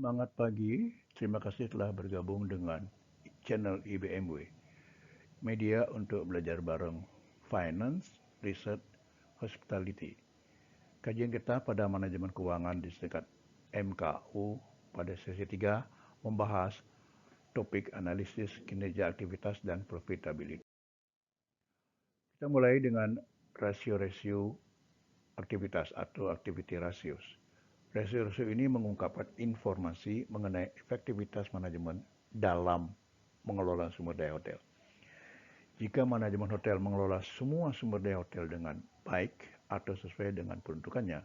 Semangat pagi, terima kasih telah bergabung dengan channel IBMW, media untuk belajar bareng Finance, Research, Hospitality. Kajian kita pada manajemen keuangan di tingkat MKU pada sesi 3 membahas topik analisis kinerja aktivitas dan profitability. Kita mulai dengan rasio-rasio aktivitas atau activity ratios. Rasio-rasio ini mengungkapkan informasi mengenai efektivitas manajemen dalam mengelola sumber daya hotel. Jika manajemen hotel mengelola semua sumber daya hotel dengan baik atau sesuai dengan peruntukannya,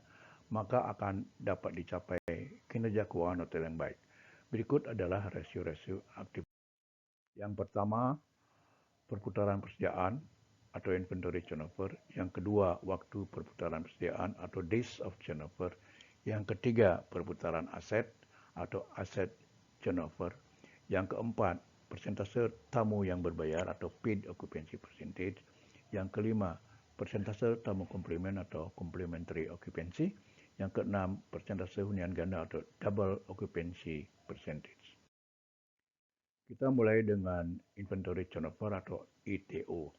maka akan dapat dicapai kinerja keuangan hotel yang baik. Berikut adalah rasio-rasio aktivitas. Yang pertama, perputaran persediaan atau inventory turnover. Yang kedua, waktu perputaran persediaan atau days of turnover. Yang ketiga, perputaran aset atau asset turnover. Yang keempat, persentase tamu yang berbayar atau paid occupancy percentage. Yang kelima, persentase tamu komplement atau complementary occupancy. Yang keenam, persentase hunian ganda atau double occupancy percentage. Kita mulai dengan inventory turnover atau ITO.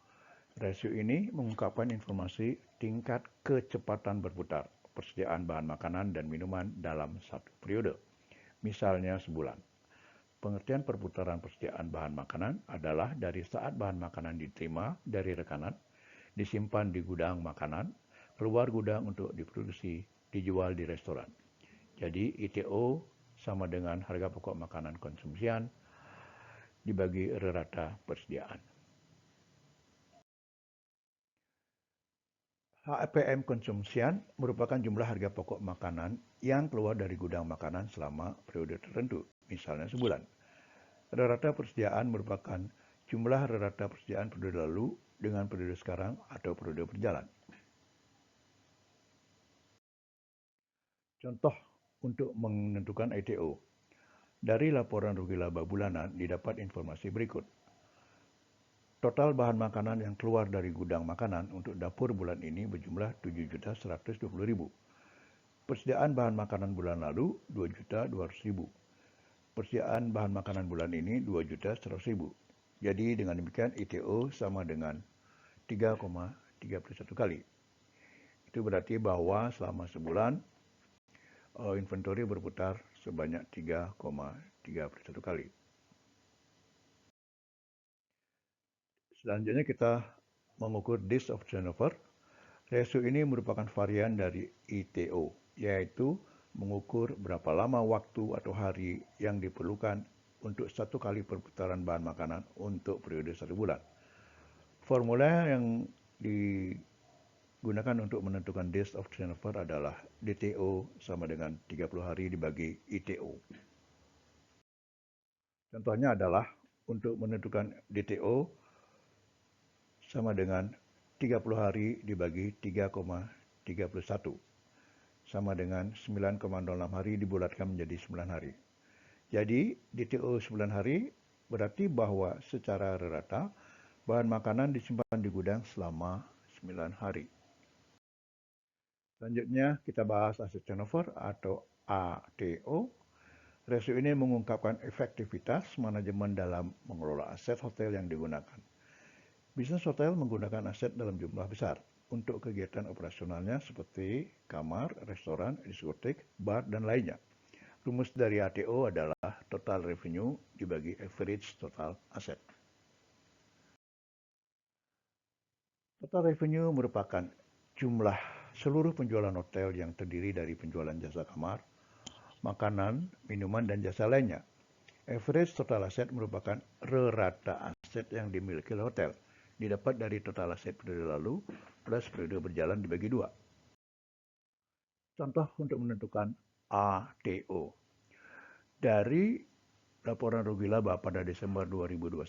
Rasio ini mengungkapkan informasi tingkat kecepatan berputar persediaan bahan makanan dan minuman dalam satu periode, misalnya sebulan. Pengertian perputaran persediaan bahan makanan adalah dari saat bahan makanan diterima dari rekanan, disimpan di gudang makanan, keluar gudang untuk diproduksi, dijual di restoran. Jadi ITO sama dengan harga pokok makanan konsumsian dibagi rata persediaan. HPM konsumsian merupakan jumlah harga pokok makanan yang keluar dari gudang makanan selama periode tertentu, misalnya sebulan. Rata persediaan merupakan jumlah rata persediaan periode lalu dengan periode sekarang atau periode berjalan. Contoh untuk menentukan ITO. Dari laporan rugi laba bulanan didapat informasi berikut. Total bahan makanan yang keluar dari gudang makanan untuk dapur bulan ini berjumlah 7.120.000. Persediaan bahan makanan bulan lalu 2.200.000. Persediaan bahan makanan bulan ini 2.100.000. Jadi dengan demikian ITO sama dengan 3,31 kali. Itu berarti bahwa selama sebulan inventory berputar sebanyak 3,31 kali. Selanjutnya kita mengukur days of turnover. Rasio ini merupakan varian dari ITO, yaitu mengukur berapa lama waktu atau hari yang diperlukan untuk satu kali perputaran bahan makanan untuk periode 1 bulan. Formula yang digunakan untuk menentukan days of turnover adalah DTO sama dengan 30 hari dibagi ITO. Contohnya adalah untuk menentukan DTO sama dengan 30 hari dibagi 3,31 sama dengan 9,06 hari dibulatkan menjadi 9 hari. Jadi DTO 9 hari berarti bahwa secara rata bahan makanan disimpan di gudang selama 9 hari. Selanjutnya kita bahas asset turnover atau ATO. Rasio ini mengungkapkan efektivitas manajemen dalam mengelola aset hotel yang digunakan. Bisnis hotel menggunakan aset dalam jumlah besar untuk kegiatan operasionalnya seperti kamar, restoran, diskotik, bar, dan lainnya. Rumus dari ATO adalah total revenue dibagi average total asset. Total revenue merupakan jumlah seluruh penjualan hotel yang terdiri dari penjualan jasa kamar, makanan, minuman, dan jasa lainnya. Average total asset merupakan rata aset yang dimiliki oleh hotel, didapat dari total aset periode lalu plus periode berjalan dibagi 2. Contoh untuk menentukan ATO. Dari laporan rugi laba pada Desember 2021,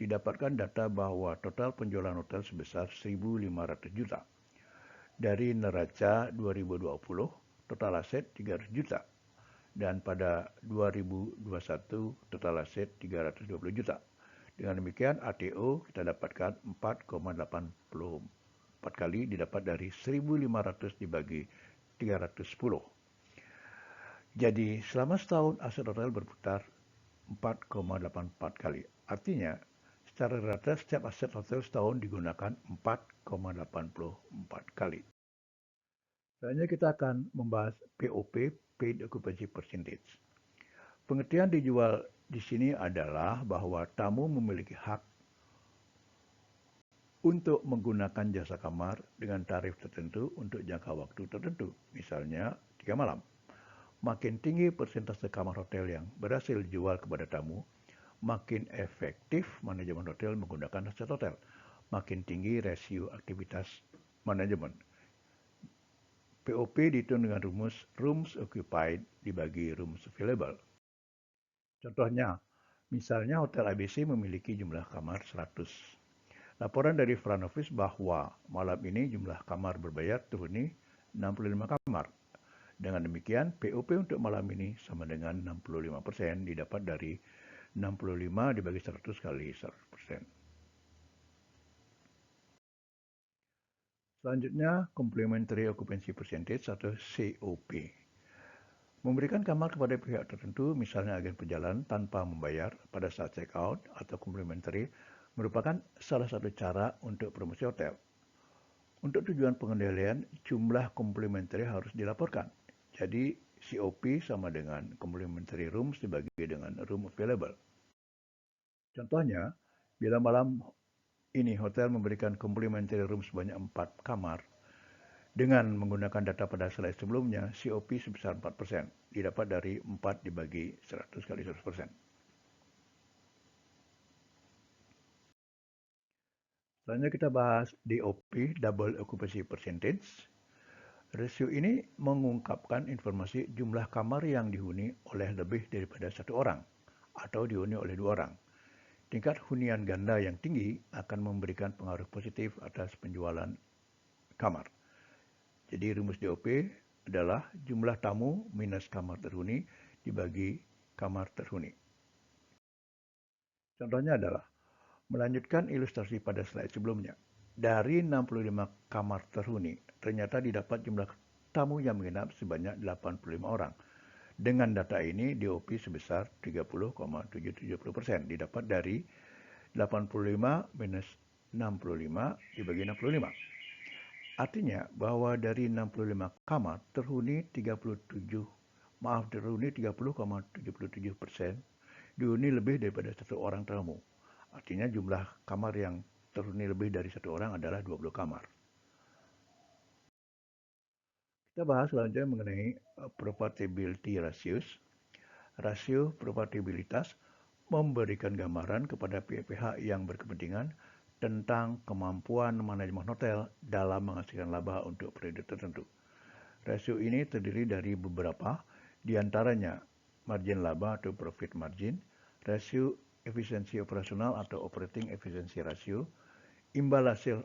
didapatkan data bahwa total penjualan hotel sebesar 1.500 juta. Dari neraca 2020, total aset 300 juta. Dan pada 2021, total aset 320 juta. Dengan demikian ATO kita dapatkan 4,84 kali didapat dari 1.500 dibagi 310. Jadi selama setahun aset hotel berputar 4,84 kali. Artinya, secara rata setiap aset hotel setahun digunakan 4,84 kali. Selanjutnya kita akan membahas POP, Paid Occupancy Percentage. Pengertian dijual di sini adalah bahwa tamu memiliki hak untuk menggunakan jasa kamar dengan tarif tertentu untuk jangka waktu tertentu, misalnya 3 malam. Makin tinggi persentase kamar hotel yang berhasil dijual kepada tamu, makin efektif manajemen hotel menggunakan aset hotel. Makin tinggi rasio aktivitas manajemen. POP dihitung dengan rumus rooms occupied dibagi rooms available. Contohnya, misalnya Hotel ABC memiliki jumlah kamar 100. Laporan dari front office bahwa malam ini jumlah kamar berbayar terhuni 65 kamar. Dengan demikian, POP untuk malam ini sama dengan 65% didapat dari 65 dibagi 100 kali 100%. Selanjutnya, Complementary Occupancy Percentage atau COP. Memberikan kamar kepada pihak tertentu, misalnya agen perjalanan tanpa membayar pada saat check out atau complementary, merupakan salah satu cara untuk promosi hotel. Untuk tujuan pengendalian, jumlah complementary harus dilaporkan. Jadi, COP sama dengan complementary rooms dibagi dengan room available. Contohnya, bila malam ini hotel memberikan complementary room sebanyak 4 kamar, dengan menggunakan data pada slide sebelumnya, COP sebesar 4%, didapat dari 4 dibagi 100 kali 100%. Selanjutnya kita bahas DOP, Double Occupancy Percentage. Rasio ini mengungkapkan informasi jumlah kamar yang dihuni oleh lebih daripada satu orang atau dihuni oleh 2 orang. Tingkat hunian ganda yang tinggi akan memberikan pengaruh positif atas penjualan kamar. Jadi rumus DOP adalah jumlah tamu minus kamar terhuni dibagi kamar terhuni. Contohnya adalah melanjutkan ilustrasi pada slide sebelumnya. Dari 65 kamar terhuni, ternyata didapat jumlah tamu yang menginap sebanyak 85 orang. Dengan data ini, DOP sebesar 30,770% didapat dari 85 minus 65 dibagi 65. Artinya bahwa dari 65 kamar terhuni 30,77%, dihuni lebih daripada satu orang tamu. Artinya jumlah kamar yang terhuni lebih dari satu orang adalah 20 kamar. Kita bahas selanjutnya mengenai profitability ratios. Rasio profitabilitas memberikan gambaran kepada pihak-pihak yang berkepentingan tentang kemampuan manajemen hotel dalam menghasilkan laba untuk periode tertentu. Rasio ini terdiri dari beberapa, di antaranya margin laba atau profit margin, rasio efisiensi operasional atau operating efficiency ratio, imbal hasil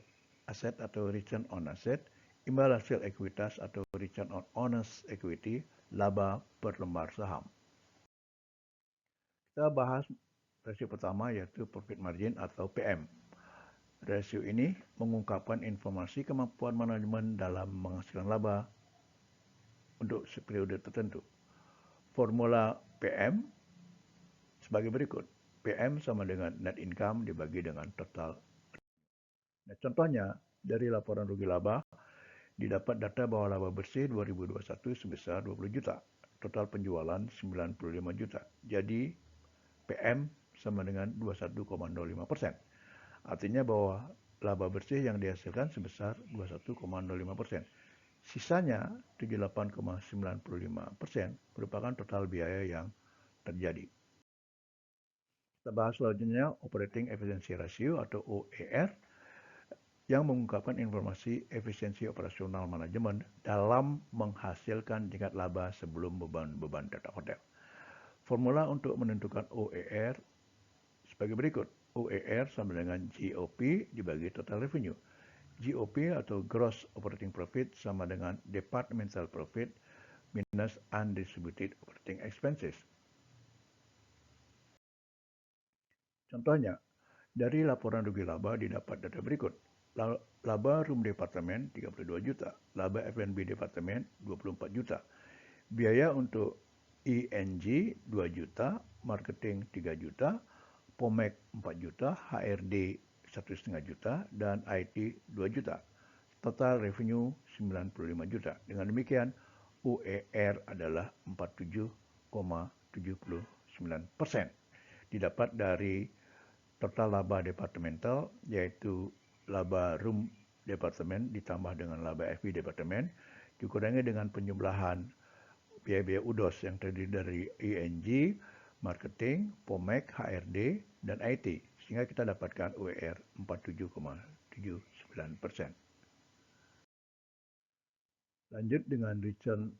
aset atau return on asset, imbal hasil ekuitas atau return on owners equity, laba per lembar saham. Kita bahas rasio pertama yaitu profit margin atau PM. Rasio ini mengungkapkan informasi kemampuan manajemen dalam menghasilkan laba untuk periode tertentu. Formula PM sebagai berikut. PM sama dengan net income dibagi dengan total. Nah, contohnya, dari laporan rugi laba, didapat data bahwa laba bersih 2021 sebesar 20 juta. Total penjualan 95 juta. Jadi, PM sama dengan 21,05%. Artinya bahwa laba bersih yang dihasilkan sebesar 21,05%. Sisanya 78,95% merupakan total biaya yang terjadi. Kita bahas selanjutnya Operating Efficiency Ratio atau OER yang mengungkapkan informasi efisiensi operasional manajemen dalam menghasilkan tingkat laba sebelum beban-beban data hotel. Formula untuk menentukan OER sebagai berikut. OER sama dengan GOP dibagi total revenue. GOP atau Gross Operating Profit sama dengan Departmental Profit minus Undistributed Operating Expenses. Contohnya, dari laporan rugi laba didapat data berikut. Laba room departemen 32 juta, laba F&B departemen 24 juta. Biaya untuk ING 2 juta, marketing 3 juta, Pomek 4 juta, HRD 1,5 juta, dan IT 2 juta. Total revenue 95 juta. Dengan demikian, UER adalah 47,79%. Didapat dari total laba departemental, yaitu laba room departemen ditambah dengan laba FB departemen, dikurangi dengan penjumlahan biaya-biaya UDOS yang terdiri dari ING, marketing, Pomek, HRD, dan IT, sehingga kita dapatkan UER 47,79%. Lanjut dengan return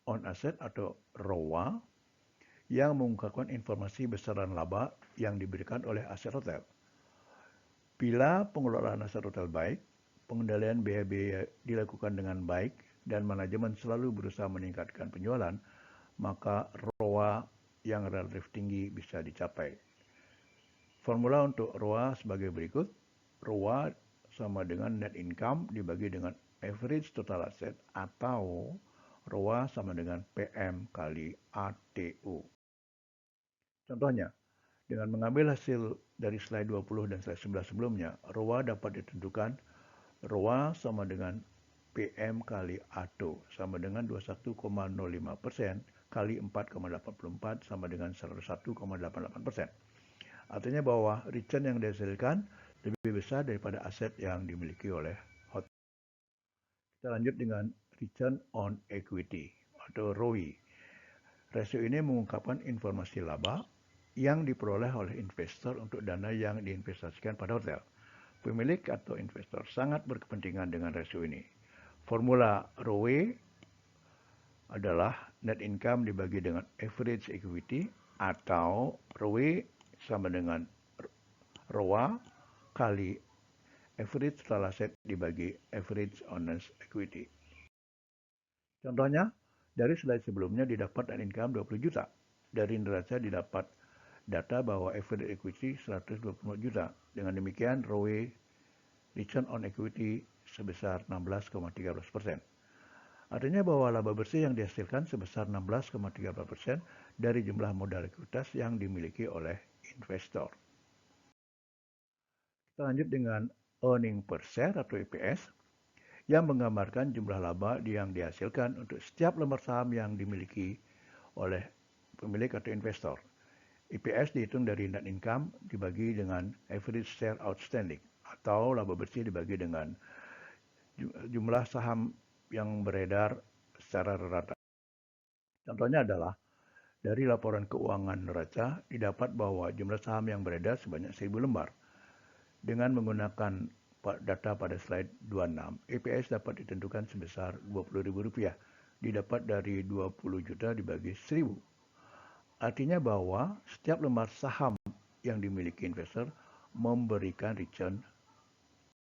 on asset atau ROA yang mengungkapkan informasi besaran laba yang diberikan oleh aset hotel. Bila pengelolaan aset hotel baik, pengendalian biaya-biaya dilakukan dengan baik, dan manajemen selalu berusaha meningkatkan penjualan, maka ROA yang relatif tinggi bisa dicapai. Formula untuk ROA sebagai berikut. ROA sama dengan net income dibagi dengan average total asset, atau ROA sama dengan PM kali ATU. Contohnya, dengan mengambil hasil dari slide 20 dan slide 11 sebelumnya, ROA dapat ditentukan ROA sama dengan PM kali ATU sama dengan 21,05% kali 4,84 sama dengan 101,88%. Artinya bahwa return yang dihasilkan lebih besar daripada aset yang dimiliki oleh hotel. Kita lanjut dengan return on equity atau ROE. Rasio ini mengungkapkan informasi laba yang diperoleh oleh investor untuk dana yang diinvestasikan pada hotel. Pemilik atau investor sangat berkepentingan dengan rasio ini. Formula ROE adalah net income dibagi dengan average equity, atau ROE sama dengan ROA kali average total asset dibagi average owners equity. Contohnya, dari slide sebelumnya didapat net income 20 juta. Dari neraca didapat data bahwa average equity 124 juta. Dengan demikian, ROE return on equity sebesar 16,13%. Artinya bahwa laba bersih yang dihasilkan sebesar 16,13% dari jumlah modal ekuitas yang dimiliki oleh investor. Kita lanjut dengan earning per share atau EPS yang menggambarkan jumlah laba yang dihasilkan untuk setiap lembar saham yang dimiliki oleh pemilik atau investor. EPS dihitung dari net income dibagi dengan average share outstanding, atau laba bersih dibagi dengan jumlah saham yang beredar secara rata. Contohnya adalah dari laporan keuangan neraca didapat bahwa jumlah saham yang beredar sebanyak 1.000 lembar. Dengan menggunakan data pada slide 26, EPS dapat ditentukan sebesar Rp20.000, didapat dari 20 juta dibagi 1.000. Artinya bahwa setiap lembar saham yang dimiliki investor memberikan return